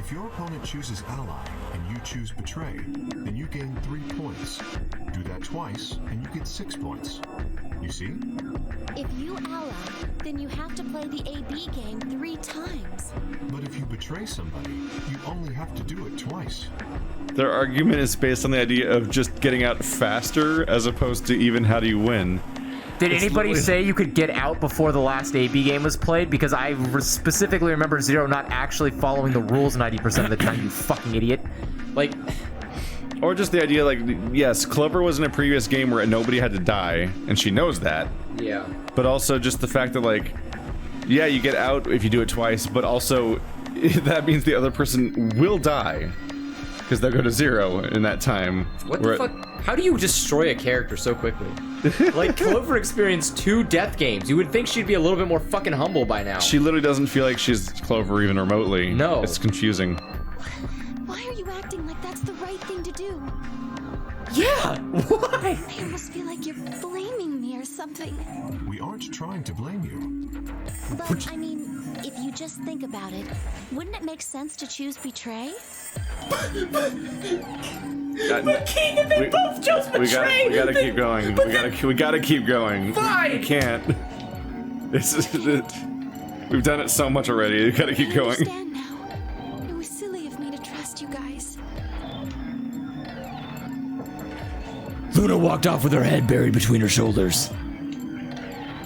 If your opponent chooses ally and you choose betray, then you gain 3 points. Do that twice and you get 6 points. You see? If you ally, then you have to play the AB game 3 times. But if you betray somebody, you only have to do it twice. Their argument is based on the idea of just getting out faster as opposed to even how do you win. Did anybody say you could get out before the last AB game was played? Because I specifically remember Zero not actually following the rules 90% of the time, you fucking idiot. Like... Or just the idea, like, yes, Clover was in a previous game where nobody had to die, and she knows that. Yeah. But also just the fact that, like, yeah, you get out if you do it twice, but also that means the other person will die. Because they'll go to 0 in that time. What the fuck? How do you destroy a character so quickly? Like, Clover experienced 2 death games. You would think she'd be a little bit more fucking humble by now. She literally doesn't feel like she's Clover even remotely. No. It's confusing. Why are you acting like that's the right thing to do? Yeah! Why? I almost feel like you're blaming me or something. We aren't trying to blame you. But, I mean, if you just think about it, wouldn't it make sense to choose betray? We gotta keep going. We gotta keep going. Fine. We can't. This is it. We've done it so much already. We gotta keep I going. understand now. It was silly of me to trust you guys. Luna walked off with her head buried between her shoulders.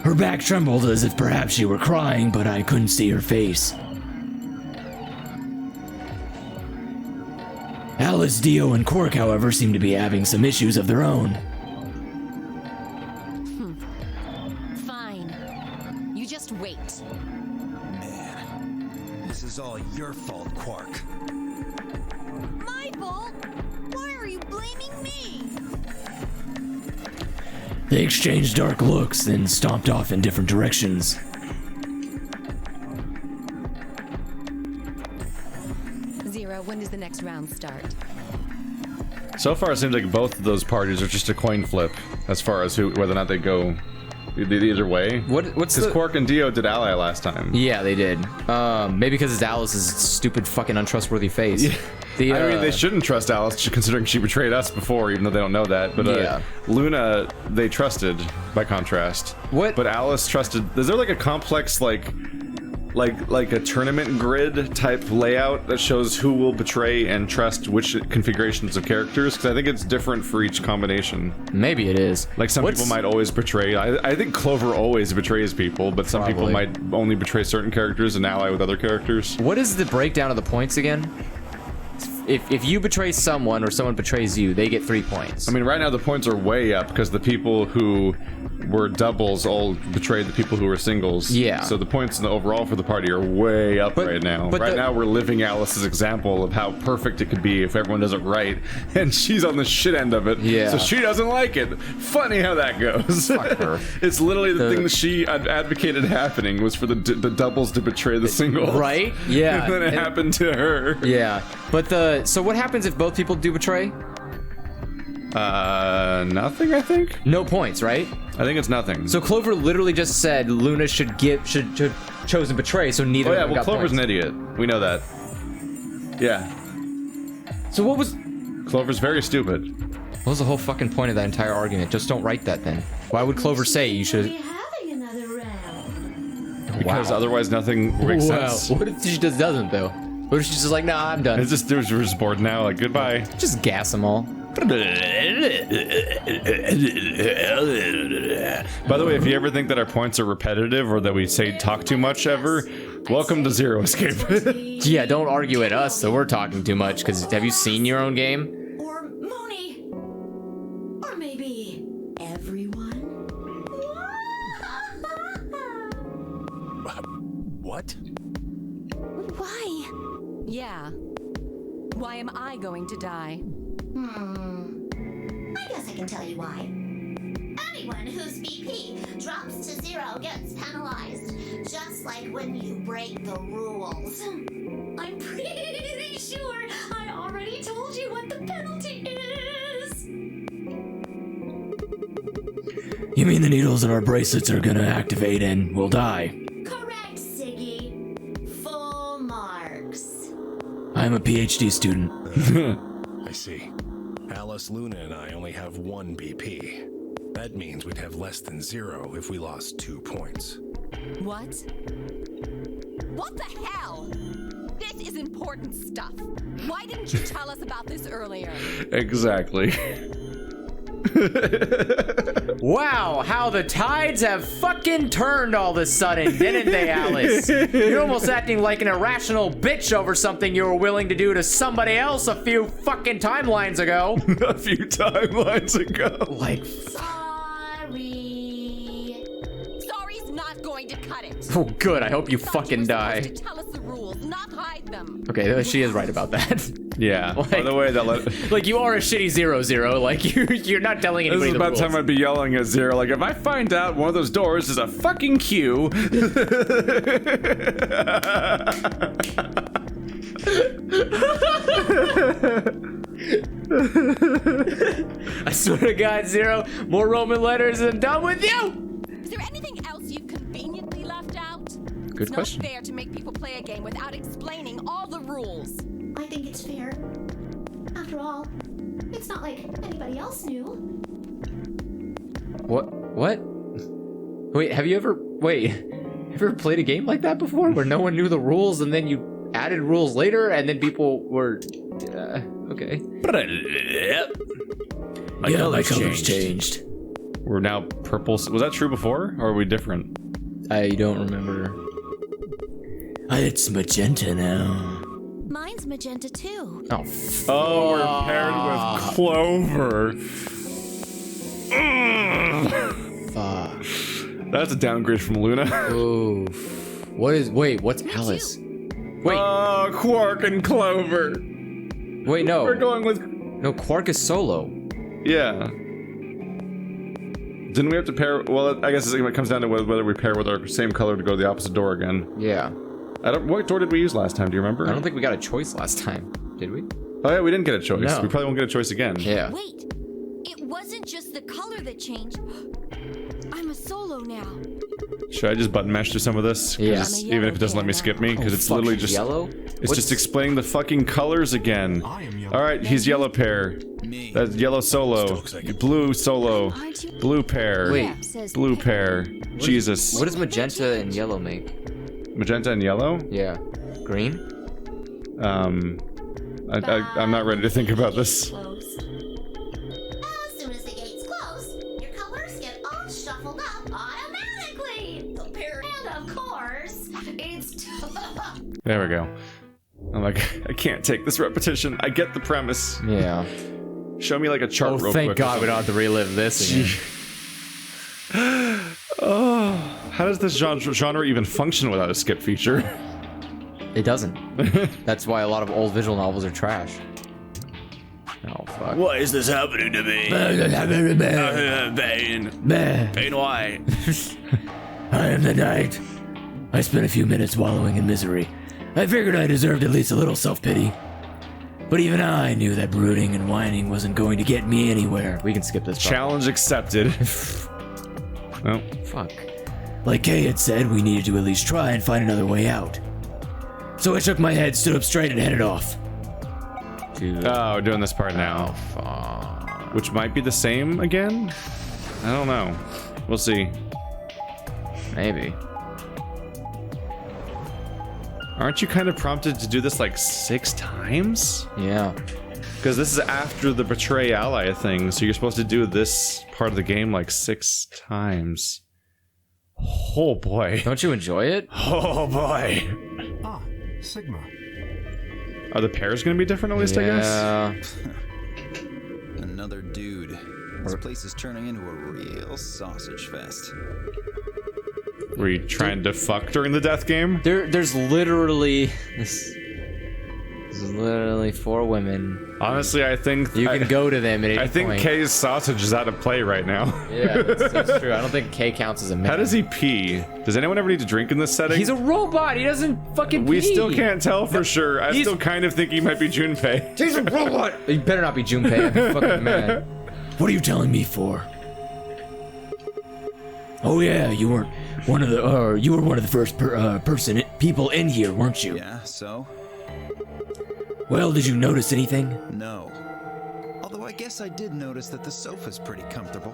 Her back trembled as if perhaps she were crying, but I couldn't see her face. Alice, Dio, and Quark, however, seem to be having some issues of their own. Fine. You just wait. Man, this is all your fault, Quark. My fault? Why are you blaming me? They exchanged dark looks, then stomped off in different directions. Zero, when does the next round start? So far, it seems like both of those parties are just a coin flip as far as whether or not they go either way. What's Because Quark and Dio did ally last time. Yeah, they did. Maybe because it's Alice's stupid, fucking untrustworthy face. Yeah. I mean, they shouldn't trust Alice, considering she betrayed us before, even though they don't know that. But yeah. Luna, they trusted, by contrast. What? But Alice trusted. Is there like a complex, like a tournament grid type layout that shows who will betray and trust which configurations of characters? Because I think it's different for each combination. Maybe it is. Like some people might always betray. I think Clover always betrays people, but some people might only betray certain characters and ally with other characters. What is the breakdown of the points again? If you betray someone or someone betrays you, they get 3 points. I mean, right now the points are way up because the people who were doubles all betrayed the people who were singles. Yeah. So the points in the overall for the party are way up right now. Right now we're living Alice's example of how perfect it could be if everyone does it right, and she's on the shit end of it. Yeah. So she doesn't like it. Funny how that goes. Fuck her. It's literally the thing that she advocated happening was for the doubles to betray the singles. Right? Yeah. And then it happened to her. Yeah. But so what happens if both people do betray? Nothing, I think. No points, right? I think it's nothing. So Clover literally just said Luna should chosen betray, so neither. Oh yeah, of them well got Clover's points. an idiot. We know that. Yeah. So what was? Clover's very stupid. What was the whole fucking point of that entire argument? Just don't write that then. Why would Clover say you should? Having another round. Because otherwise nothing makes sense. What if she just doesn't though? What if she's just like, nah, I'm done. It's just we're just bored now. Like goodbye. Just gas them all. By the way, if you ever think that our points are repetitive or that we say talk too much ever, welcome to Zero Escape. Yeah, don't argue at us that we're talking too much, because have you seen your own game? Or Mooney. Or maybe everyone. What? Why? Yeah. Why am I going to die? I guess I can tell you why. Anyone whose BP drops to 0 gets penalized, just like when you break the rules. I'm pretty sure I already told you what the penalty is. You mean the needles in our bracelets are gonna activate and we'll die? Correct, Siggy. Full marks. I I'm a PhD student. I see. Alice, Luna, and I only have 1 BP. That means we'd have less than 0 if we lost 2 points. What? What the hell? This is important stuff. Why didn't you tell us about this earlier? Exactly. Wow, how the tides have fucking turned all of a sudden, didn't they, Alice? You're almost acting like an irrational bitch over something you were willing to do to somebody else a few fucking timelines ago. A few timelines ago. Like, Sorry. Sorry's not going to cut it. oh good, I hope you fucking You were die. supposed to tell us the rules, not hide them. Okay, she is right about that. Yeah. By the way, that Like, you are a shitty 0-0, like, you're not telling this anybody is the about rules. time I'd be yelling at Zero. Like, if I find out one of those doors is a fucking queue. I swear to God, Zero, more Roman letters and I'm done with you! Is there anything else you've conveniently left out? Good question. It's not fair to make people play a game without explaining all the rules. I think it's fair. After all, it's not like anybody else knew. What? Wait, have you ever played a game like that before where no one knew the rules and then you added rules later and then people were okay. My color's changed. We're now purple. Was that true before, or are we different? I don't remember. It's magenta now. Mine's magenta too. Oh, Oh, we're paired with Clover. fuck. That's a downgrade from Luna. Oof. What's Alice? Wait, Oh, Quark and Clover. wait, no. We're going with. No, Quark is solo. Yeah. Didn't we have to pair? Well, I guess it comes down to whether we pair with our same color to go to the opposite door again. Yeah. What door did we use last time? Do you remember? I don't think we got a choice last time, did we? Oh yeah, we didn't get a choice. No. We probably won't get a choice again. Yeah. Wait, it wasn't just the color that changed. I'm a solo now. Should I just button mash through some of this? 'Cause Yeah. it's- even if it doesn't let me skip me, because it's literally just yellow. It's just explaining the fucking colors again. I am yellow. All right, he's yellow pair. Me. That's yellow solo. Still looks like it. Blue solo. Aren't you? Blue pair. Wait. Says Blue pair. Jesus. What does magenta and yellow make? Magenta and yellow? Yeah. Green? I'm not ready to think about this. Close. As soon as the gates close, your colors get all shuffled up automatically. And of course, it's There we go. I'm like, I can't take this repetition. I get the premise. Yeah. Show me like a chart Oh, real thank quick. God we don't have to relive this again. Oh, how does this genre even function without a skip feature? It doesn't. That's why a lot of old visual novels are trash. Oh, fuck. Why is this happening to me? Bane. Bane, why? I am the night. I spent a few minutes wallowing in misery. I figured I deserved at least a little self-pity. But even I knew that brooding and whining wasn't going to get me anywhere. We can skip this part. Challenge accepted. Oh, Fuck. Like Kay had said, we needed to at least try and find another way out. So I shook my head, stood up straight, and headed off. Dude. we're doing this part now. Fuck. Which might be the same again? I don't know. We'll see. Maybe. Aren't you kind of prompted to do this like 6 times? Yeah. Because this is after the betray ally thing, so you're supposed to do this part of the game like 6 times. Oh boy. Don't you enjoy it? Oh boy. Ah, Sigma. Are the pairs going to be different at least, I guess? Yeah. Another dude. This place is turning into a real sausage fest. Were you trying to fuck during the death game? There's literally this is literally 4 women. Honestly, I think You can go to them at any I think point. Kay's sausage is out of play right now. Yeah, that's true. I don't think K counts as a man. How does he pee? Does anyone ever need to drink in this setting? He's a robot. He doesn't fucking We pee. still can't tell for sure. I He's- still kind of think he might be Junpei. He's a robot. He better not be Junpei. I'm fucking mad. What are you telling me for? Oh yeah, you were one of the, people in here, weren't you? Yeah, so? Well, did you notice anything? No. Although I guess I did notice that the sofa's pretty comfortable.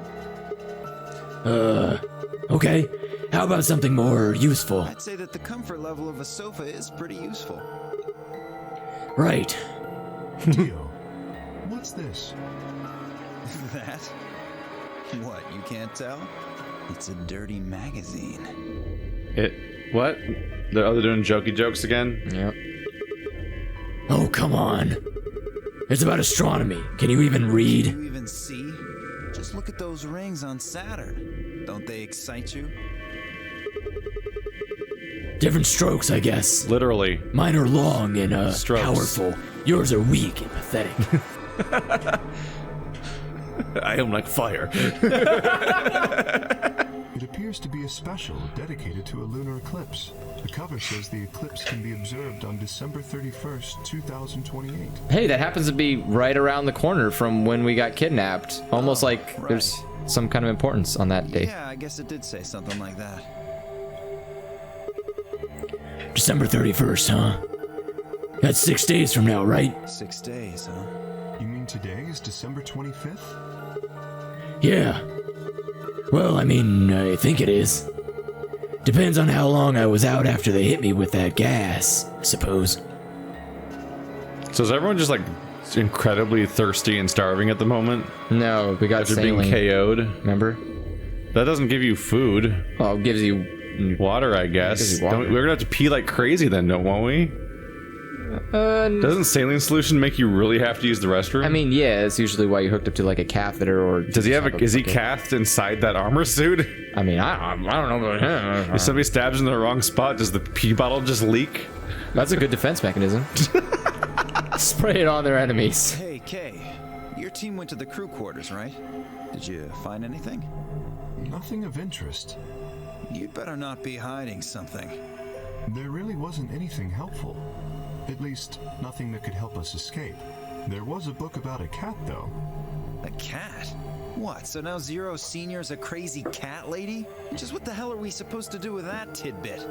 Okay. How about something more useful? I'd say that the comfort level of a sofa is pretty useful. Right. Dio, what's this? That? What, you can't tell? It's a dirty magazine. What? They're doing jokey jokes again? Yep. Oh, come on. It's about astronomy. Can you even Can read? you even see? Just look at those rings on Saturn. Don't they excite you? Different strokes, I guess. Literally. Mine are long and Strokes. powerful. Yours are weak and pathetic. I am like fire. It appears to be a special dedicated to a lunar eclipse. The cover says the eclipse can be observed on December 31st, 2028. Hey, that happens to be right around the corner from when we got kidnapped. Almost like right. there's some kind of importance on that day. Yeah, I guess it did say something like that. December 31st, huh? That's 6 days from now, right? 6 days, huh? You mean today is December 25th? Yeah. Well, I mean, I think it is. Depends on how long I was out after they hit me with that gas, I suppose. So is everyone just like incredibly thirsty and starving at the moment? No, we got After being sailing. KO'd? Remember? That doesn't give you food. Oh, it gives you. Water, I guess. Gives you water. We're gonna have to pee like crazy then, won't we? Doesn't saline solution make you really have to use the restroom? I mean, yeah, it's usually why you're hooked up to like a catheter or. does he have a? Is he bucket. cathed inside that armor suit? I mean, I don't know about him. If somebody stabs in the wrong spot, does the pee bottle just leak? That's a good defense mechanism. Spray it on their enemies. Hey, Kay. Your team went to the crew quarters, right? Did you find anything? Nothing of interest. You'd better not be hiding something. There really wasn't anything helpful. At least, nothing that could help us escape. There was a book about a cat, though. A cat? What, so now Zero Senior's a crazy cat lady? Just what the hell are we supposed to do with that tidbit?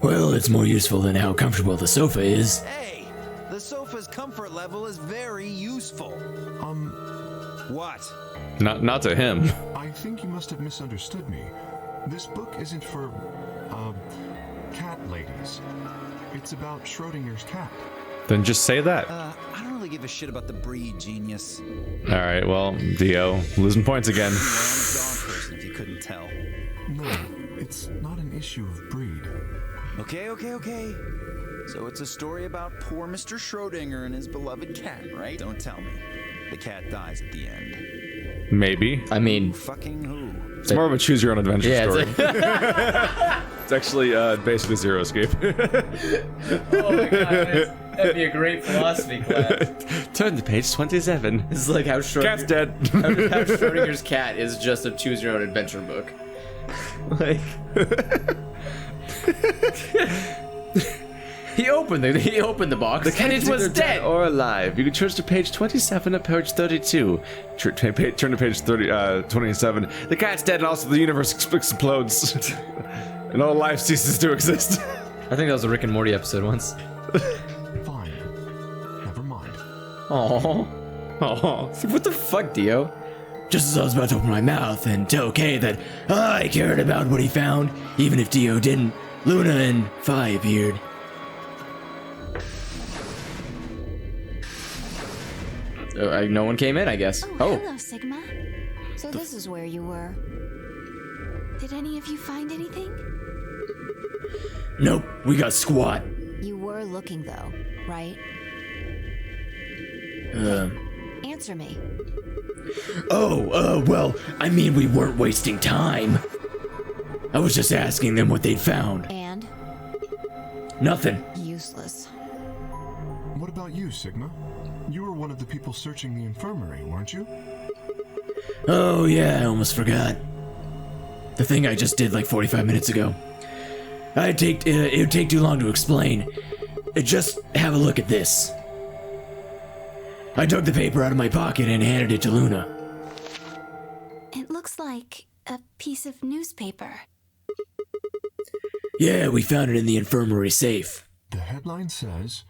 Well, it's more useful than how comfortable the sofa is. Hey! The sofa's comfort level is very useful. What? Not to him. I think you must have misunderstood me. This book isn't for, cat ladies. It's about Schrodinger's cat. Then just say that. I don't really give a shit about the breed, genius. All right. Well, Dio losing points again. I'm a dog person, if you couldn't tell. No, it's not an issue of breed. Okay. So it's a story about poor Mr. Schrodinger and his beloved cat, right? Don't tell me. The cat dies at the end. Maybe. I mean, Fucking who? It's more of a choose your own adventure yeah, story. it's It's actually basically Zero Escape. oh my god, that'd be a great philosophy class. Turn to page 27. This is like how Cat's dead. how Schrodinger's cat is just a choose your own adventure book. Like he opened the box and it was dead. Or alive. You can choose to page 27 of page 32. Turn to page 27. The cat's dead and also the universe explodes. And all life ceases to exist. I think that was a Rick and Morty episode once. Fine. Never mind. Oh, what the fuck, Dio? Just as I was about to open my mouth and tell Kay that I cared about what he found, even if Dio didn't, Luna and Phi appeared. No one came in, I guess. Oh, hello, Sigma. So this is where you were. Did any of you find anything? Nope, we got squat. You were looking, though, right? Answer me. Well, I mean, we weren't wasting time. I was just asking them what they'd found. And? Nothing. Useless. What about you, Sigma? You were one of the people searching the infirmary, weren't you? Oh, yeah, I almost forgot. The thing I just did like 45 minutes ago. It would take too long to explain. Just have a look at this. I took the paper out of my pocket and handed it to Luna. It looks like a piece of newspaper. Yeah, we found it in the infirmary safe. The headline says,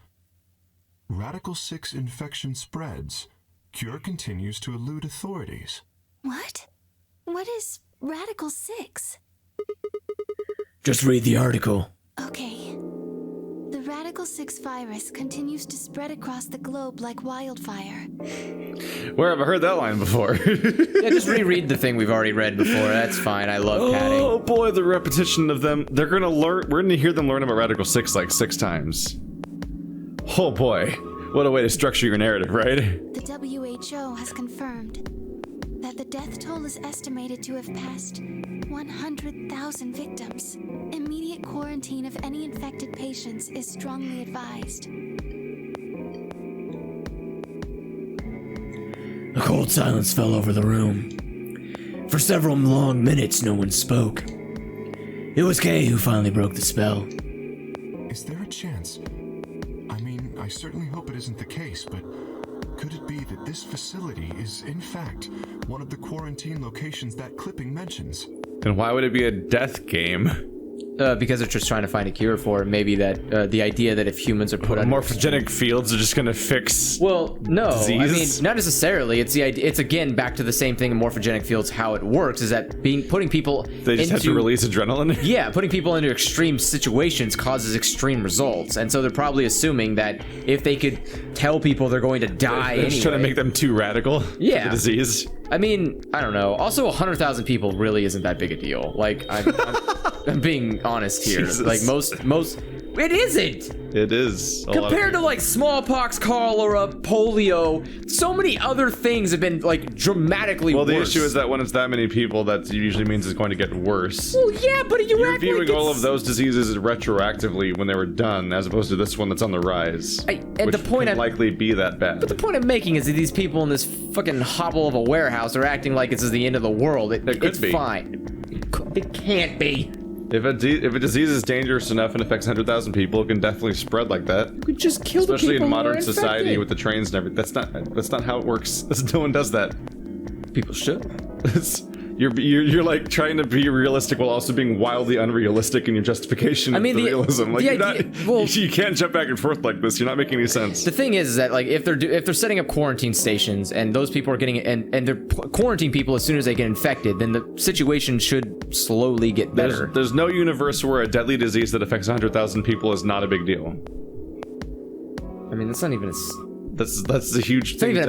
Radical 6 infection spreads. Cure continues to elude authorities. What? What is Radical 6? Just read the article. Okay. The Radical 6 virus continues to spread across the globe like wildfire. Where have I heard that line before? Yeah, just reread the thing we've already read before. That's fine. I love padding. Oh boy, the repetition of them. They're gonna learn. We're gonna hear them learn about Radical 6 like 6 times. Oh boy, what a way to structure your narrative, right? The WHO has confirmed that the death toll is estimated to have passed 100,000 victims. Immediate quarantine of any infected patients is strongly advised. A cold silence fell over the room. For several long minutes, no one spoke. It was Kay who finally broke the spell. Is there a chance? I mean, I certainly hope it isn't the case, but could it be that this facility is, in fact, one of the quarantine locations that clipping mentions? And why would it be a death game? Because they're just trying to find a cure for it. Maybe that the idea that if humans are put on Morphogenic fields are just gonna fix. Well, no, disease? I mean not necessarily. It's the idea. It's again back to the same thing in morphogenic fields. How it works is that putting people They just have to release adrenaline. Yeah, putting people into extreme situations causes extreme results, and so they're probably assuming that if they could tell people they're going to die, They're just trying to make them too radical. Yeah. For the disease. I mean, I don't know. Also, 100,000 people really isn't that big a deal. Like, I'm being honest here. Jesus. Like most, it isn't. It is. Compared to like smallpox, cholera, polio, so many other things have been like dramatically Well, worse. the issue is that when it's that many people, that usually means it's going to get worse. Well, yeah, but You're viewing all of those diseases retroactively when they were done, as opposed to this one that's on the rise. And the point could likely be that bad. But the point I'm making is that these people in this fucking hovel of a warehouse are acting like it's the end of the world. It's be. fine. It can't be. If a disease is dangerous enough and affects 100,000 people, it can definitely spread like that. We just kill the people Especially in who modern are society infected. with the trains and everything. That's not how it works. No one does that. People should. You're like trying to be realistic while also being wildly unrealistic in your justification of the realism. Like you can't jump back and forth like this. You're not making any sense. The thing is that like if they're setting up quarantine stations and those people are getting and they're quarantine people as soon as they get infected, then the situation should slowly get better. There's no universe where a deadly disease that affects 100,000 people is not a big deal. I mean, that's not even that's a huge thing. It's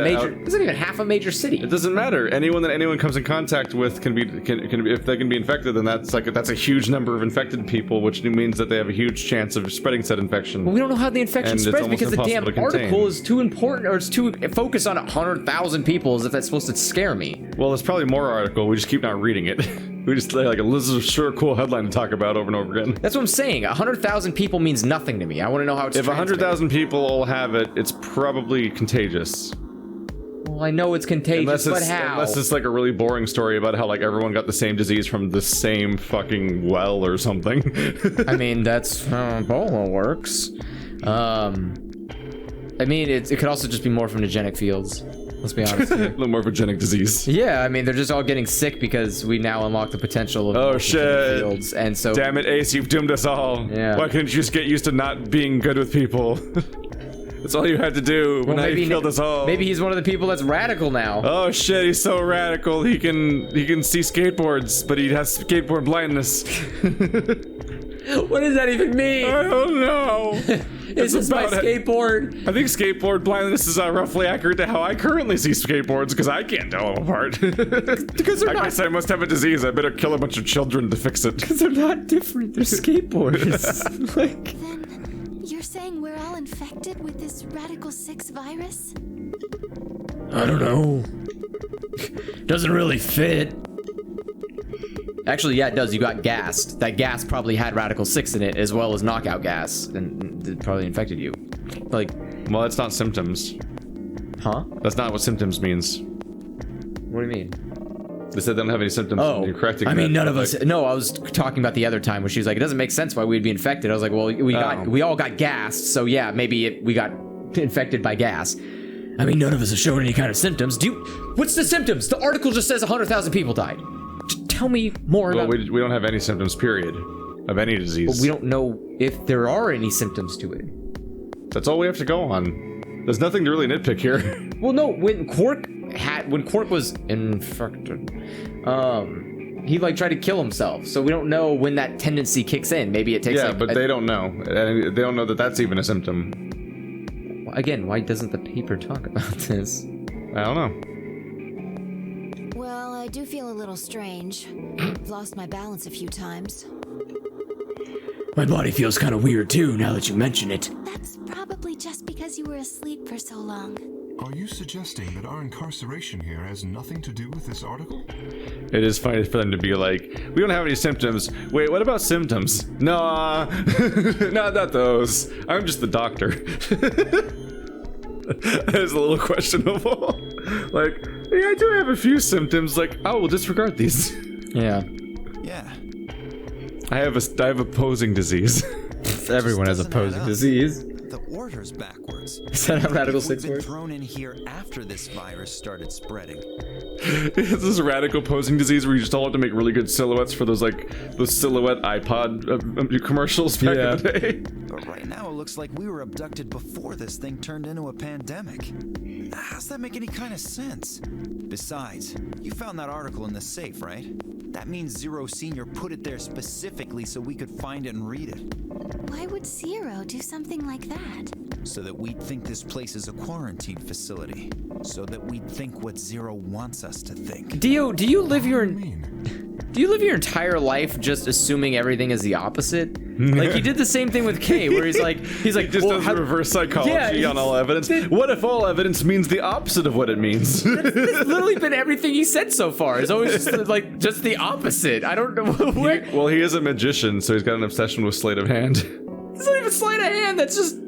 not even half a major city. It doesn't matter. Anyone that anyone comes in contact with can be if they can be infected, then that's a huge number of infected people, which means that they have a huge chance of spreading said infection. Well, we don't know how the infection spreads because the damn article is too important, or it's too focused on 100,000 people as if that's supposed to scare me. Well, there's probably more article. We just keep not reading it. We just like this is a sure cool headline to talk about over and over again. That's what I'm saying. 100,000 people means nothing to me. I want to know how it's. If 100,000 people all have it, it's probably contagious. Well, I know it's contagious, but how? Unless it's like a really boring story about how like everyone got the same disease from the same fucking well or something. I mean, that's how Ebola works. I mean, it could also just be morphogenic fields. Let's be honest here. The morphogenic disease. Yeah, I mean, they're just all getting sick because we now unlock the potential of morphogenic fields, and so. Damn it, Ace, you've doomed us all. Yeah. Why couldn't you just get used to not being good with people? That's all you had to do. Well, now maybe you killed us all. Maybe he's one of the people that's radical now. Oh shit, he's so radical. He can see skateboards, but he has skateboard blindness. What does that even mean? I don't know. Is this my skateboard? I think skateboard blindness is roughly accurate to how I currently see skateboards, because I can't tell them apart. Because they're I guess I must have a disease. I better kill a bunch of children to fix it. Because they're not different. They're skateboards. Like. Then you're saying we're all infected with this Radical 6 virus? I don't know. Doesn't really fit. Actually, yeah, it does. You got gassed. That gas probably had Radical 6 in it, as well as knockout gas, and it probably infected you. Like, well, that's not symptoms. Huh? That's not what symptoms means. What do you mean? They said they don't have any symptoms. Oh, you're correcting I mean, that, none of us. No, I was talking about the other time where she was like, "It doesn't make sense why we'd be infected." I was like, "Well, we all got gassed, so yeah, maybe we got infected by gas." I mean, none of us have shown any kind of symptoms. What's the symptoms? The article just says 100,000 people died. Tell me more about. Well, we don't have any symptoms, period, of any disease. But we don't know if there are any symptoms to it. That's all we have to go on. There's nothing to really nitpick here. Well, no, when Quark was infected, he like tried to kill himself. So we don't know when that tendency kicks in. Maybe it takes. Yeah, but they don't know. And they don't know that that's even a symptom. Again, why doesn't the paper talk about this? I don't know. Well, I do feel a little strange. I've lost my balance a few times. My body feels kind of weird too, now that you mention it. That's probably just because you were asleep for so long. Are you suggesting that our incarceration here has nothing to do with this article? It is funny for them to be like, we don't have any symptoms. Wait, what about symptoms? Nah, no, not those. I'm just the doctor. That is a little questionable. Like, yeah, I do have a few symptoms. Like, oh, we'll disregard these. Yeah. Yeah. I have opposing disease. Everyone has opposing disease. The order's backwards. Is that how Radical We've 6 been works? thrown in here after this virus started spreading. It's this radical posing disease where you just all have to make really good silhouettes for those silhouette iPod commercials back in the day. But right now it looks like we were abducted before this thing turned into a pandemic. How's that make any kind of sense? Besides, you found that article in the safe, right? That means Zero Senior put it there specifically so we could find it and read it. Why would Zero do something like that? So that we'd think this place is a quarantine facility. So that we'd think what Zero wants us to think. Dio, do you live your mean? Do you live your entire life just assuming everything is the opposite? Like he did the same thing with K, where he's like, just well, does reverse psychology on all evidence. What if all evidence means the opposite of what it means? That's literally been everything he said so far. It's always just the opposite. I don't know where. Well, he is a magician, so he's got an obsession with sleight of hand. It's not even sleight of hand. That's just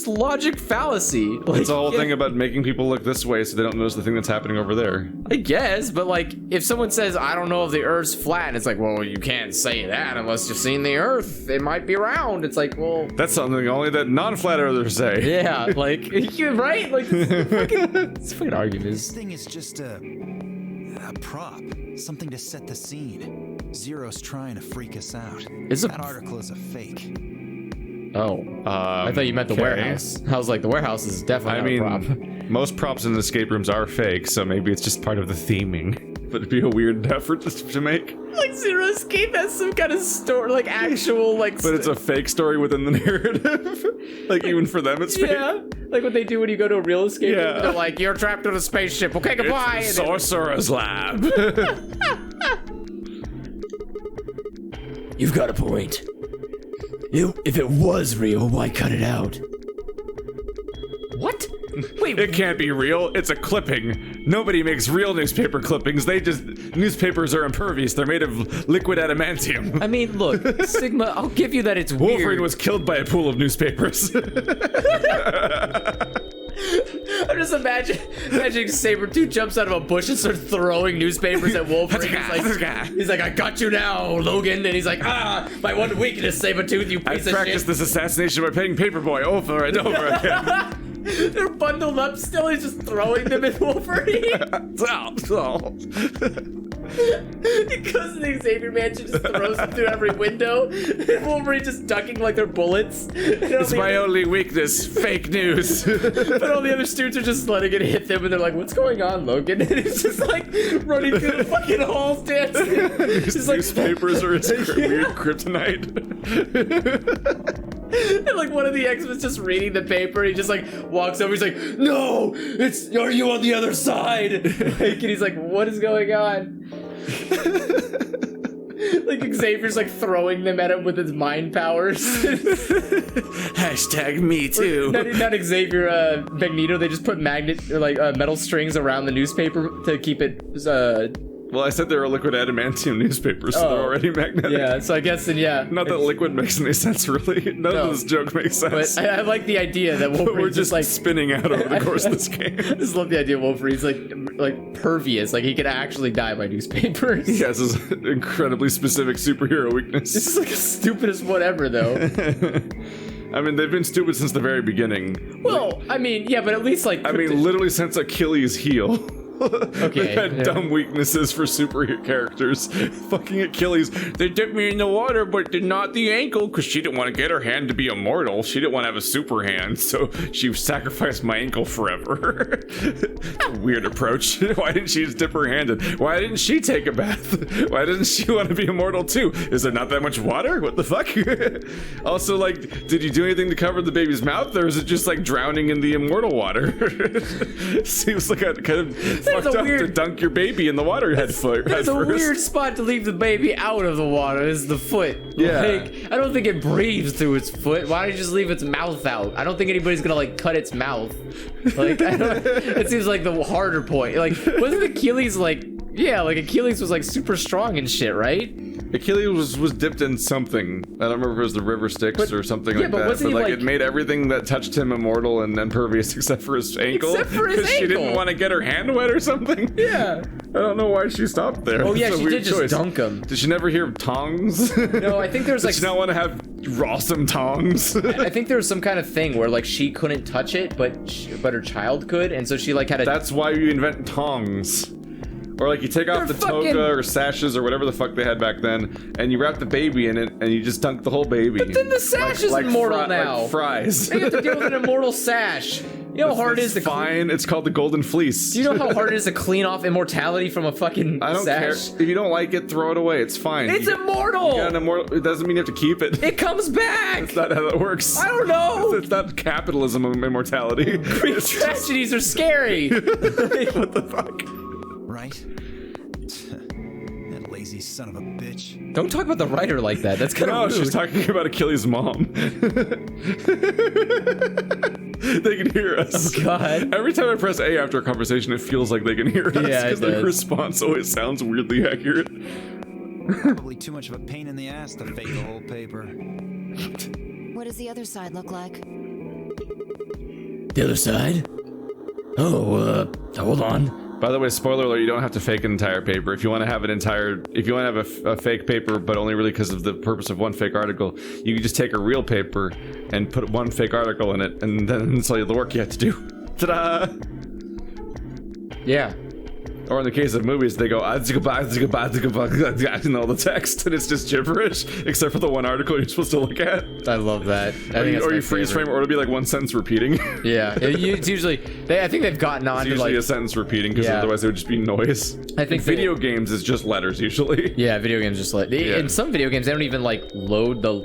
logic fallacy. Like, It's a whole thing about making people look this way so they don't notice the thing that's happening over there. I guess, but like, if someone says, I don't know if the Earth's flat, it's like, well, you can't say that unless you've seen the Earth. It might be round. It's like, well, That's something only that non-flat earthers say. yeah, like, you're right? Like, it's fucking argument. This thing is just a prop. Something to set the scene. Zero's trying to freak us out. That article is a fake. Oh, I thought you meant the okay. warehouse. I was like, the warehouse is definitely not a prop. Most props in the escape rooms are fake, so maybe it's just part of the theming. But it'd be a weird effort to make. Like Zero Escape has some kind of story, like actual, like. But it's a fake story within the narrative. Like even for them, it's fake. Yeah, like what they do when you go to a real escape room. Yeah. They're like, you're trapped in a spaceship. Okay, goodbye. It's the Sorcerer's Lab. You've got a point. If it was real, why cut it out? What? Wait, It can't be real. It's a clipping. Nobody makes real newspaper clippings. Newspapers are impervious. They're made of liquid adamantium. I mean, look, Sigma, I'll give you that it's Wolverine weird. was killed by a pool of newspapers. I'm just imagining Sabretooth jumps out of a bush and starts throwing newspapers at Wolverine. He's like, I got you now, Logan. And he's like, my one weakness, Sabretooth, you I piece of practiced shit. this assassination by playing Paperboy over and over again. They're bundled up still. He's just throwing them at Wolverine. He goes to the Xavier Mansion, just throws them through every window. And Wolverine just ducking like they're bullets. It's my only weakness, fake news. But all the other students are just letting it hit them, and they're like, what's going on, Logan? And he's just like running through the fucking halls dancing. Just like, Newspapers are his weird kryptonite. and like one of the X-Men's just reading the paper, and he just like walks over, he's like, no, are you on the other side? Like, and he's like, what is going on? Like Xavier's like throwing them at him with his mind powers. Hashtag me too. Not Xavier, Magneto. They just put metal strings around the newspaper to keep it. Well, I said they were liquid adamantium newspapers, so they're already magnetic. Yeah, so I guess then Not that liquid makes any sense, really. None of this joke makes sense. But I like the idea that Wolverine's We're just like spinning out over the course of this game. I just love the idea of Wolverine's like pervious, like he could actually die by newspapers. He has his incredibly specific superhero weakness. This is like the stupidest whatever, though. I mean, they've been stupid since the very beginning. Well, I mean, yeah, but at least like literally since Achilles' heel. Okay. They had dumb weaknesses for superhero characters. Fucking Achilles. They dipped me in the water, but did not the ankle, because she didn't want to get her hand to be immortal. She didn't want to have a super hand, so she sacrificed my ankle forever. A weird approach. Why didn't she just dip her hand in? Why didn't she take a bath? Why didn't she want to be immortal too? Is there not that much water? What the fuck? Also, like, did you do anything to cover the baby's mouth, or is it just like drowning in the immortal water? Seems like a kind of fucked up to dunk your baby in the water head first. That's a weird spot to leave the baby out of the water, is the foot. Yeah. Like, I don't think it breathes through its foot. Why don't you just leave its mouth out? I don't think anybody's gonna like cut its mouth. Like, it seems like the harder point. Like, wasn't Achilles like, yeah, like Achilles was like super strong and shit, right? Achilles was dipped in something. I don't remember if it was the river Styx or something like that. Wasn't But he, like, it made everything that touched him immortal and impervious except for his ankle. Except for his Because she didn't ankle. want to get her hand wet or something. Yeah. I don't know why she stopped there. Oh yeah, That's a she weird did just choice. dunk him. Did she never hear of tongs? No, I think there's like Did she not want to have awesome tongs? I think there was some kind of thing where like she couldn't touch it, but her child could, and so she like had a. That's why you invent tongs. Or like you take off the toga or sashes or whatever the fuck they had back then, and you wrap the baby in it, and you just dunk the whole baby. But then the sash is immortal now. Like fries. They have to deal with an immortal sash. You know how hard it is to fine. It's called the Golden Fleece. Do you know how hard it is to clean off immortality from a fucking I don't sash? care. If you don't like it, throw it away. It's fine. It's immortal. You got an immortal. It doesn't mean you have to keep it. It comes back. That's not how that works. I don't know. It's not capitalism of immortality. Greek tragedies are scary. What the fuck? Right? That lazy son of a bitch. Don't talk about the writer like that. That's kind of No, rude. she's talking about Achilles' mom. They can hear us. Oh god. Every time I press A after a conversation, it feels like they can hear us. Yeah, it because their does. response always sounds weirdly accurate. Probably too much of a pain in the ass to fake the whole paper. What does the other side look like? The other side? Oh, hold on. By the way, spoiler alert, you don't have to fake an entire paper. If you want to have a fake paper, but only really because of the purpose of one fake article, you can just take a real paper and put one fake article in it, and then it's all the work you have to do. Ta-da! Yeah. Or in the case of movies, they go and all the text, and it's just gibberish, except for the one article you're supposed to look at. I love that. Or you freeze frame, or it'll be like one sentence repeating. Yeah, it's usually. I think they've gotten on It's to usually like. a sentence repeating, because Yeah. otherwise it would just be noise. I think in video games is just letters usually. Yeah, video games just like. Yeah. In some video games, they don't even like load. Or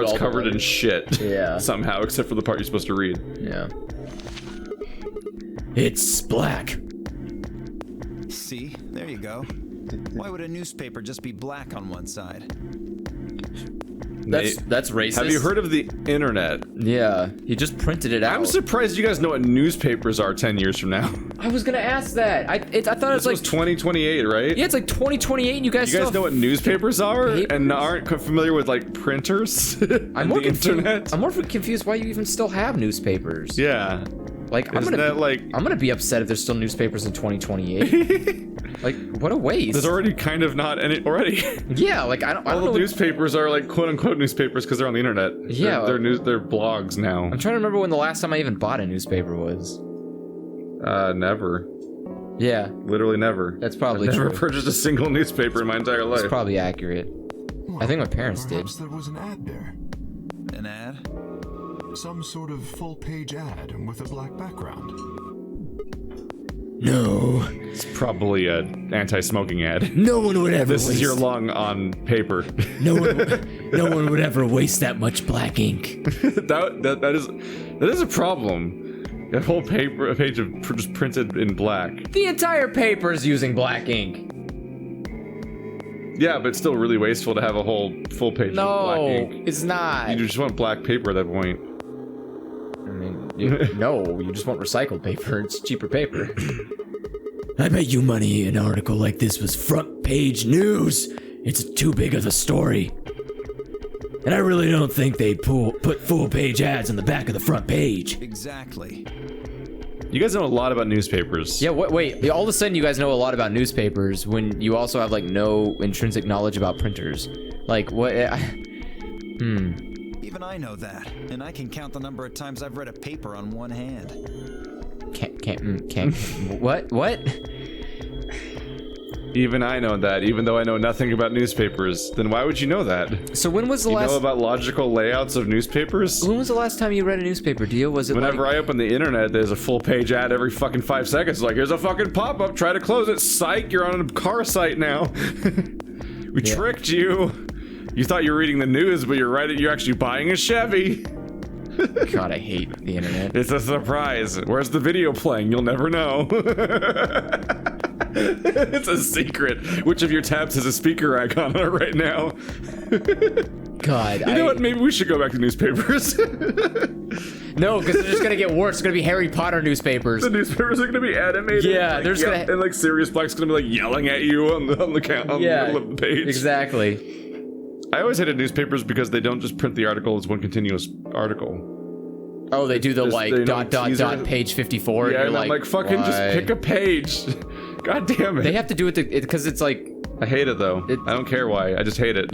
it's all the covered in letters. shit. Yeah. Somehow, except for the part you're supposed to read. Yeah. It's black. See? There you go. Why would a newspaper just be black on one side? That's racist. Have you heard of the internet? Yeah, he just printed it out. I'm surprised you guys know what newspapers are 10 years from now. I was gonna ask that. I thought it This was was like 2028, right? yeah, it's like 2028, and you guys You guys still know what newspapers are and papers? aren't familiar with like printers? I'm more the internet. I'm more confused why you even still have newspapers. Yeah. Like I'm Isn't that like I'm gonna be upset if there's still newspapers in 2028. Like what a waste. there's already kind of not any already. Yeah, like I don't All know. the newspapers are like quote unquote newspapers because they're on the internet. Yeah. They're blogs now. I'm trying to remember when the last time I even bought a newspaper was. Never. Yeah, Literally never. that's probably Never true. purchased a single newspaper in my entire life. It's probably accurate. I think my parents did. Perhaps there was an ad there. An ad? Some sort of full-page ad with a black background. No. It's probably an anti-smoking ad. No one would ever This waste... is your lung on paper. No one would ever waste that much black ink. that is a problem. A whole paper, a page of just printed in black. The entire paper is using black ink. Yeah, but it's still really wasteful to have a whole full page of black No, ink. it's not. You just want black paper at that point. I mean, no, you just want recycled paper. It's cheaper paper. I bet you money an article like this was front page news. It's too big of a story. And I really don't think they'd put full page ads on the back of the front page. Exactly. You guys know a lot about newspapers. Yeah, wait. All of a sudden, you guys know a lot about newspapers when you also have like no intrinsic knowledge about printers. Like what? Even I know that, and I can count the number of times I've read a paper on one hand. Can't. What? Even I know that, even though I know nothing about newspapers. Then why would you know that? So when was the You last... know about logical layouts of newspapers? When was the last time you read a newspaper, Dio? Was it Whenever I open the internet, there's a full page ad every fucking 5 seconds. Like, here's a fucking pop-up, try to close it. Psych, you're on a car site now. We tricked you. You thought you were reading the news, but you're actually buying a Chevy. God, I hate the internet. It's a surprise. Where's the video playing? You'll never know. It's a secret. Which of your tabs has a speaker icon on it right now? God, You know what? Maybe we should go back to newspapers. No, because they're just gonna get worse. It's gonna be Harry Potter newspapers. The newspapers are gonna be animated. Yeah, like, there's gonna... And like Sirius Black's gonna be like yelling at you on the middle of the page. Exactly. I always hated newspapers because they don't just print the article as one continuous article. Oh, they do the Just- like they dot don't tease dot it. page 54. Yeah, and and you're I'm like, like, fucking just why? pick a page. God damn it. They have to do it because it's like... I hate it though. I don't care why. I just hate it.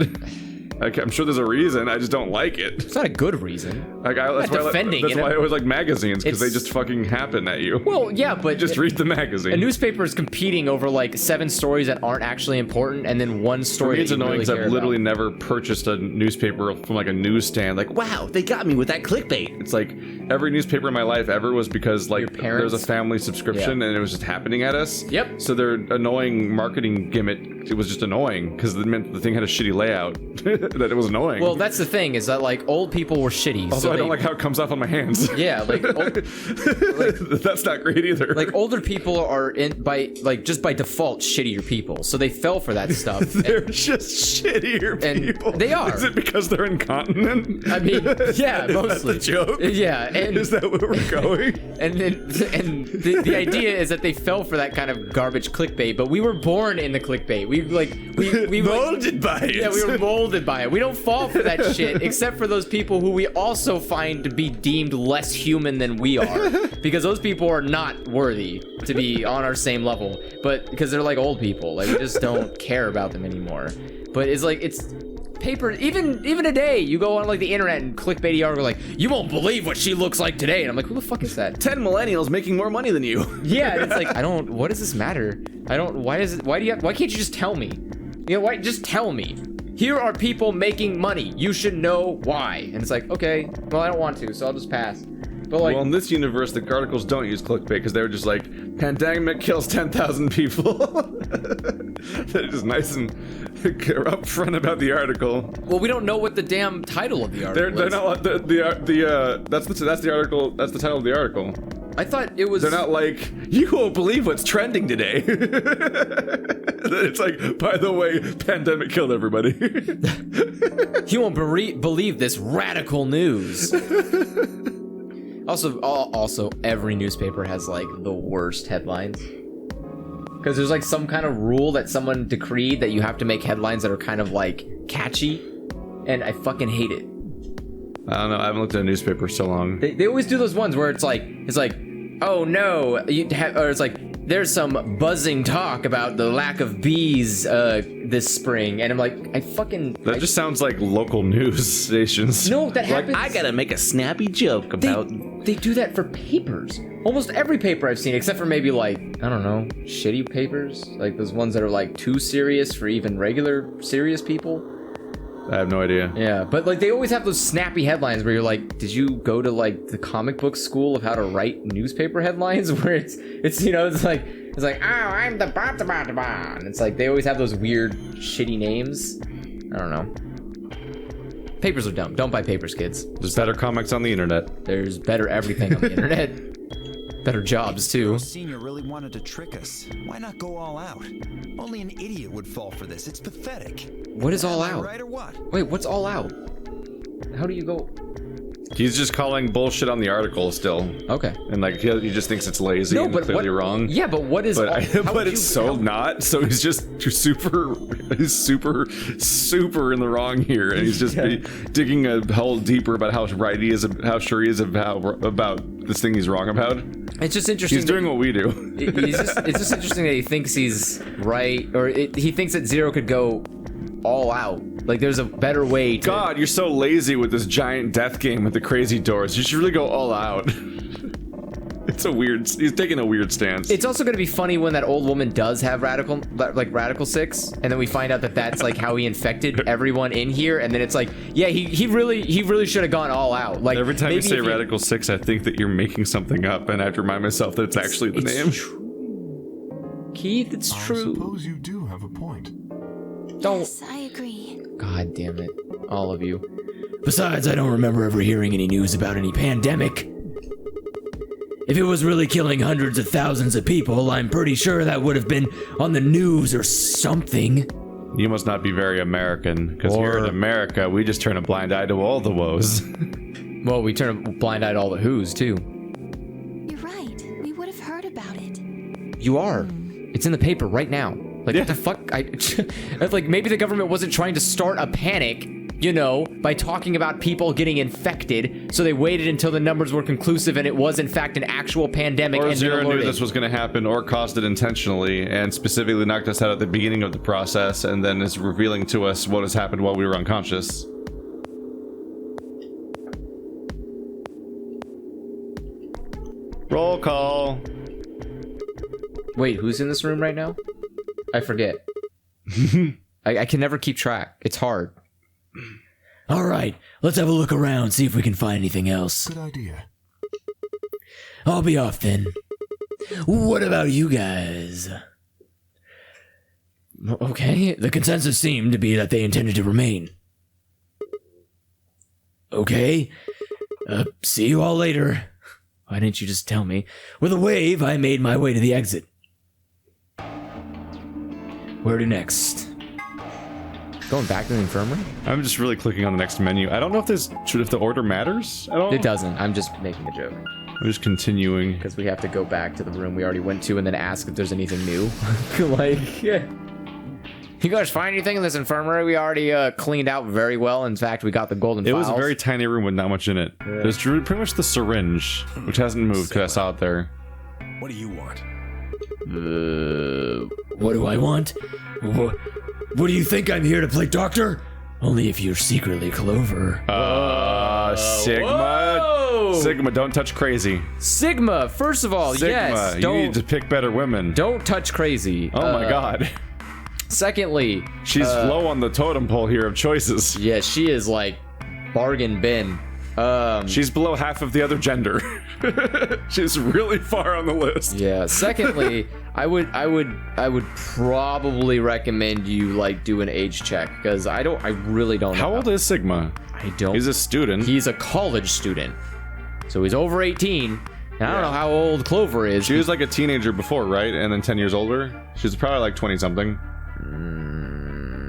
I'm sure there's a reason. I just don't like it. It's not a good reason. Like, not defending that's it. why I always like magazines, because they It's- just fucking happen at you. Well, yeah, but... Just read the magazine. A newspaper is competing over like 7 stories that aren't actually important, and then one For story me, it's that you annoying really because care I've literally about. never purchased a newspaper from like a newsstand. Like, wow, they got me with that clickbait. It's like every newspaper in my life ever was because like Your parents? there's a family subscription and it was just happening at us. Yep. So their annoying marketing gimmick, it was just annoying because it meant the thing had a shitty layout. That it was annoying. Well, that's the thing, is that like old people were shitty. also, so I don't they- like how it comes off on my hands. Yeah, like, That's not great either. like older people are just by default shittier people, so they fell for that stuff. They're just shittier and people. they are. Is it because they're incontinent? I mean, yeah, Is mostly. that the joke? Yeah, and Is that where we're going? and the idea is that they fell for that kind of garbage clickbait, but we were born in the clickbait. We Molded by it. Yeah, we were molded by it. We don't fall for that shit, except for those people who we also find to be deemed less human than we are, because those people are not worthy to be on our same level. But because they're like old people, like we just don't care about them anymore. But it's like it's paper. Even today, you go on like the internet and clickbaity article like, you won't believe what she looks like today, and I'm like, who the fuck is that? 10 millennials making more money than you. Yeah, and it's like, I don't. What does this matter? I don't. Why can't you just tell me? You know, why? Just tell me. Here are people making money. You should know why. And it's like, okay, well, I don't want to, so I'll just pass. But like, Well, in this universe, the articles don't use clickbait because they were just like, pandemic kills 10,000 people. They're just nice and upfront about the article. well, we don't know what the damn title of the article They're is. not that's the article. That's the title of the article. I thought it was. They're not like, you won't believe what's trending today. It's like, by the way, pandemic killed everybody. You won't believe this radical news. Also, every newspaper has like the worst headlines. Because there's like some kind of rule that someone decreed that you have to make headlines that are kind of like catchy, and I fucking hate it. I don't know. I haven't looked at a newspaper so long. They always do those ones where it's like, oh no, or it's like, there's some buzzing talk about the lack of bees this spring, and I'm like, That just sounds like local news stations. No, that happens. I gotta make a snappy joke about. They do that for papers. Almost every paper I've seen, except for maybe like, I don't know, shitty papers, like those ones that are like too serious for even regular serious people. I have no idea. Yeah, but like they always have those snappy headlines where you're like, did you go to like the comic book school of how to write newspaper headlines? Where it's you know, it's like, oh, I'm the ba. And it's like they always have those weird shitty names. I don't know. Papers are dumb. Don't buy papers, kids. There's better comics on the internet. There's better everything on the internet. Better jobs too. Senior really wanted to trick us. Why not go all out? Only an idiot would fall for this. It's pathetic. What is all Am I out? right or what? Wait, what's all out? How do you go? He's just calling bullshit on the article still. Okay. And like he just thinks it's lazy and clearly wrong. Yeah, but what is? But, how but would it's you- so how- not. So he's just super in the wrong here, and he's just digging a hole deeper about how right he is, how sure he is about this thing he's wrong about. It's just interesting. He's doing what we do. It's just interesting that he thinks he's right, or he thinks that Zero could go all out. Like there's a better way to. God, you're so lazy with this giant death game with the crazy doors. You should really go all out. It's a weird. He's taking a weird stance. It's also going to be funny when that old woman does have radical 6, and then we find out that that's like how he infected everyone in here, and then it's like, yeah, he really should have gone all out. Like every time you say radical 6, I think that you're making something up, and I have to remind myself that it's actually the name. Keith, it's true. I suppose you do have a point. Don't. Yes, I agree. God damn it, all of you. Besides, I don't remember ever hearing any news about any pandemic. If it was really killing hundreds of thousands of people, I'm pretty sure that would have been on the news or something. You must not be very American, because here in America, we just turn a blind eye to all the woes. Well, we turn a blind eye to all the who's, too. You're right. We would have heard about it. You are. It's in the paper right now. Like, what the fuck? Like, maybe the government wasn't trying to start a panic, you know, by talking about people getting infected, so they waited until the numbers were conclusive and it was, in fact, an actual pandemic. Or Zero knew this was going to happen or caused it intentionally and specifically knocked us out at the beginning of the process and then is revealing to us what has happened while we were unconscious. Roll call. Wait, who's in this room right now? I forget. I can never keep track. It's hard. All right, let's have a look around, see if we can find anything else. Good idea. I'll be off then. What about you guys? Okay, the consensus seemed to be that they intended to remain. Okay, see you all later. Why didn't you just tell me? With a wave, I made my way to the exit. Where to next? Going back to the infirmary? I'm just really clicking on the next menu. I don't know if if the order matters at all. It doesn't. I'm just making a joke. I'm just continuing. Because we have to go back to the room we already went to and then ask if there's anything new. Like, yeah. You guys find anything in this infirmary? We already cleaned out very well. In fact, we got the golden files. It was a very tiny room with not much in it. Yeah. There's pretty much the syringe, which hasn't moved because I saw it there. What do you want? What do I want? What do you think I'm here to play doctor? Only if you're secretly Clover. Sigma. Whoa! Sigma, don't touch crazy. Sigma, first of all, Sigma, yes. you need to pick better women. Don't touch crazy. Oh my god. Secondly, she's low on the totem pole here of choices. Yeah, she is like bargain bin. She's below half of the other gender. She's really far on the list. Yeah. Secondly, I would probably recommend you like do an age check because I really don't know. How old is Sigma? I don't. He's a student. He's a college student, so he's over 18. And I don't know how old Clover is. She was like a teenager before, right? And then 10 years older. She's probably like 20 something.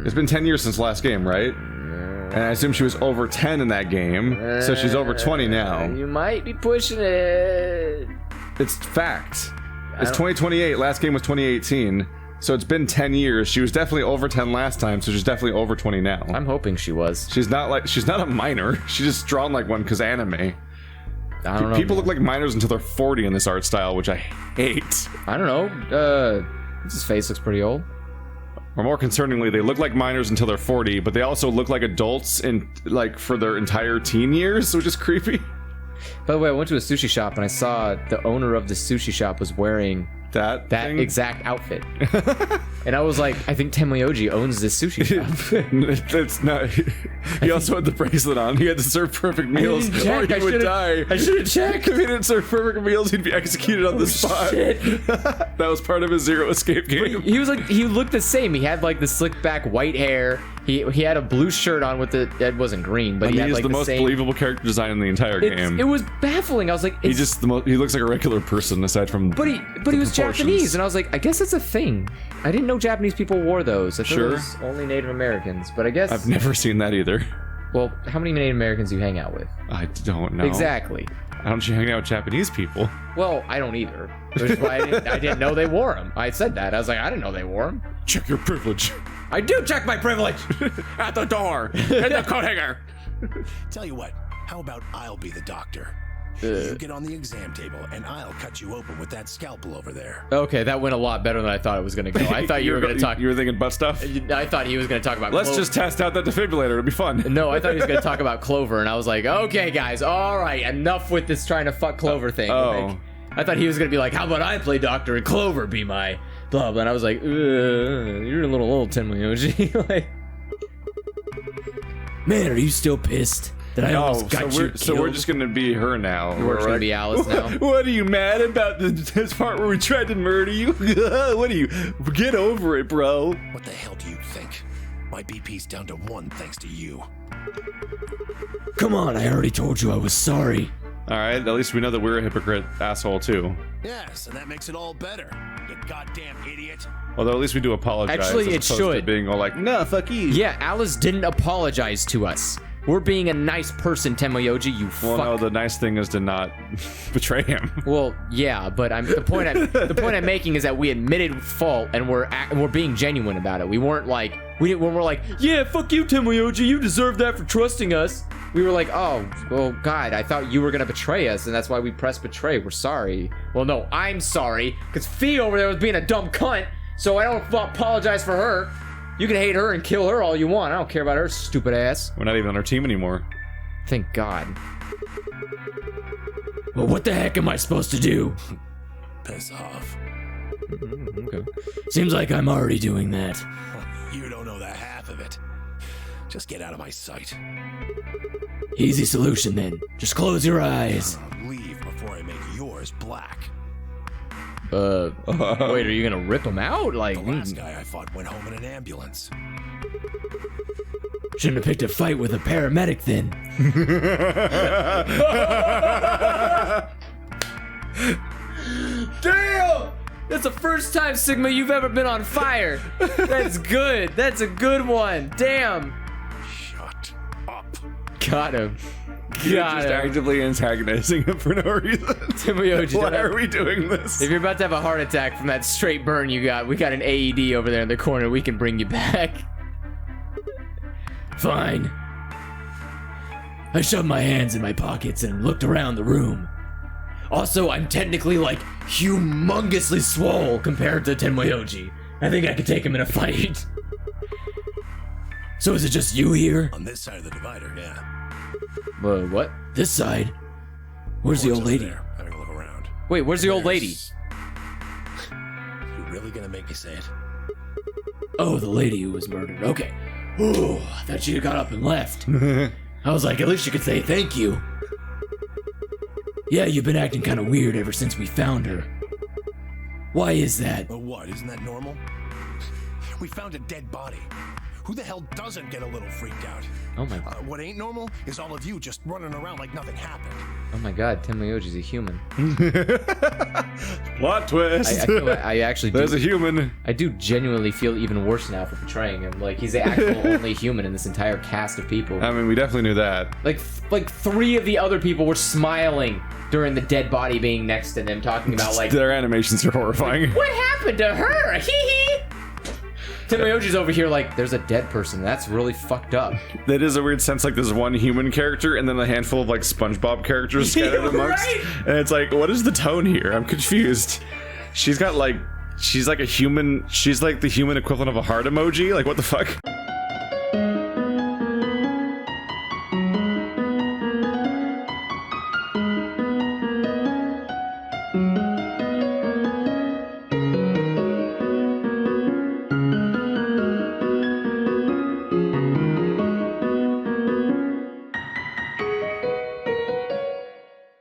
It's been 10 years since last game, right? And I assume she was over 10 in that game, so she's over 20 now. You might be pushing it. It's fact. It's 2028. Last game was 2018. So it's been 10 years. She was definitely over 10 last time, so she's definitely over 20 now. I'm hoping she was. She's not a minor. She's just drawn like one because anime. I don't know. People look like minors until they're 40 in this art style, which I hate. I don't know. His face looks pretty old. Or more concerningly, they look like minors until they're 40, but they also look like adults in like for their entire teen years, which is creepy. By the way, I went to a sushi shop and I saw the owner of the sushi shop was wearing that exact outfit. And I was like, I think Temioji owns this sushi shop. That's not. He also had the bracelet on. He had to serve perfect meals or he would die. I should have checked. If he didn't serve perfect meals, he'd be executed on the spot. Shit. That was part of his Zero Escape game. He was like, he looked the same. He had like the slick back white hair. He had a blue shirt on with the, it wasn't green, but he had like the most believable character design in the entire game. It was baffling. I was like, he looks like a regular person aside from. But he was Japanese, and I was like, I guess that's a thing. I didn't know Japanese people wore those. I thought it was only Native Americans, but I guess I've never seen that either. Well, how many Native Americans do you hang out with? I don't know. Exactly. How don't you hang out with Japanese people? Well, I don't either. Which is why I didn't know they wore them. I said that. I was like, I didn't know they wore them. Check your privilege. I do check my privilege. At the door. In the coat hanger. Tell you what, how about I'll be the doctor? You get on the exam table and I'll cut you open with that scalpel over there. Okay, that went a lot better than I thought it was going to go. I thought you were going to talk. You were thinking butt stuff? I thought he was going to talk about Let's just test out that defibrillator. It'll be fun. No, I thought he was going to talk about Clover, and I was like, okay, guys, all right, enough with this trying to fuck Clover thing. Oh. I thought he was gonna be like, how about I play Doctor and Clover be my blah blah. And I was like, you're a little old, Tenmayoshi. Like, Man, are you still pissed that I almost got you so we're just gonna be her now. we're gonna be Alice now. What are you mad about this part where we tried to murder you? What are you? Get over it, bro. What the hell do you think? My BP's down to 1 thanks to you. Come on, I already told you I was sorry. All right, at least we know that we're a hypocrite asshole too. Yes, and that makes it all better. You goddamn idiot. Although at least we do apologize. Actually, as it opposed to should. being all like, nah, fuck you. Yeah, Alice didn't apologize to us. We're being a nice person, Tenmayoshi, you Well, fuck. no, the nice thing is to not betray him. Well, yeah, but the point I'm making is that we admitted fault and we're being genuine about it. We weren't like when we're like, yeah, fuck you, Tenmayoshi, you deserve that for trusting us. We were like, oh, well, God, I thought you were gonna betray us, and that's why we pressed betray. We're sorry. Well, no, I'm sorry, because Fee over there was being a dumb cunt, so I don't apologize for her. You can hate her and kill her all you want. I don't care about her stupid ass. We're not even on our team anymore. Thank God. Well, what the heck am I supposed to do? Piss off. Okay. Seems like I'm already doing that. You don't know the half of it. Just get out of my sight. Easy solution then. Just close your eyes. Leave before I make yours black. Wait, are you gonna rip him out? Like, The last guy I fought went home in an ambulance. Shouldn't have picked a fight with a paramedic then. damn! That's the first time, Sigma, you've ever been on fire. That's good. That's a good one. Damn. Shut up. Got him. You're Got just him. actively antagonizing him for no reason. Tenmayoshi, Why are we doing this? if you're about to have a heart attack from that straight burn you got, we got an AED over there in the corner. We can bring you back. Fine. I shoved my hands in my pockets and looked around the room. Also, I'm technically like humongously swole compared to Tenmayoshi. I think I could take him in a fight. So is it just you here? On this side of the divider, yeah. What? This side? Where's the Board's old over lady? there, having a look around. Wait, where's the old lady? You really gonna make me say it? Oh, the lady who was murdered. Okay. Ooh, I thought she got up and left. I was like, at least you could say thank you. Yeah, you've been acting kind of weird ever since we found her. Why is that? But what, isn't that normal? We found a dead body. Who the hell doesn't get a little freaked out? Oh my. What ain't normal is all of you just running around like nothing happened. Oh my God, Tenmayoshi's a human. Plot twist. I actually do. There's a human. I do genuinely feel even worse now for betraying him. Like, he's the actual only human in this entire cast of people. I mean, we definitely knew that. Like 3 of the other people were smiling during the dead body being next to them, talking about like, Their animations are horrifying. what happened to her? Hee hee. Tenmayoshi's over here like, there's a dead person. That's really fucked up. That is a weird sense, like there's one human character and then a handful of like SpongeBob characters scattered amongst. Right? And it's like, what is the tone here? I'm confused. She's got like, she's like a human, she's like the human equivalent of a heart emoji. Like, what the fuck?